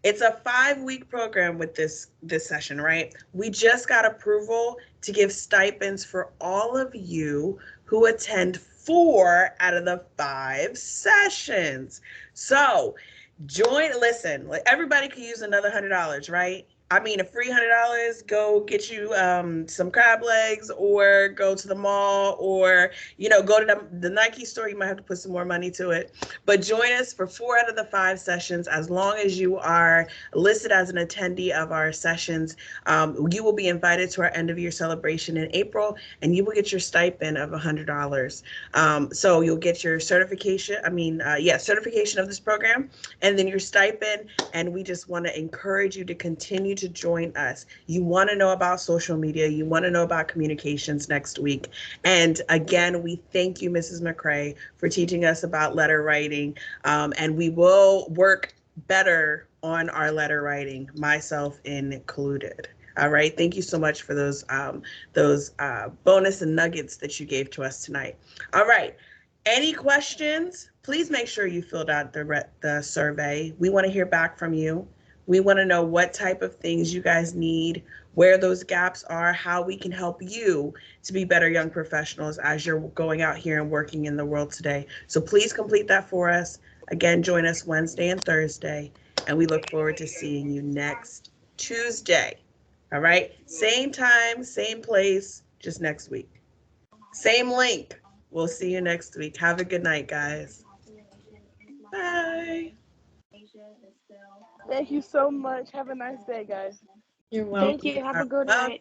It's a 5-week program with this session, right? We just got approval to give stipends for all of you who attend 4 out of the 5 sessions. So listen, everybody could use another $100, right? I mean, a free $100, go get you some crab legs, or go to the mall, or, go to the Nike store. You might have to put some more money to it. But join us for 4 out of the 5 sessions. As long as you are listed as an attendee of our sessions, you will be invited to our end of year celebration in April, and you will get your stipend of $100. So you'll get your certification of this program, and then your stipend. And we just want to encourage you to continue to join us. You want to know about social media. You want to know about communications next week. And again, we thank you, Mrs. McCray, for teaching us about letter writing. And we will work better on our letter writing, myself included. All right. Thank you so much for those bonus and nuggets that you gave to us tonight. All right. Any questions? Please make sure you filled out the survey. We want to hear back from you. We want to know what type of things you guys need, where those gaps are, how we can help you to be better young professionals as you're going out here and working in the world today. So please complete that for us. Again, join us Wednesday and Thursday, and we look forward to seeing you next Tuesday. All right? Same time, same place, just next week. Same link. We'll see you next week. Have a good night, guys. Bye. Thank you so much. Have a nice day, guys. You're welcome. Thank you. Have a You're good night. welcome.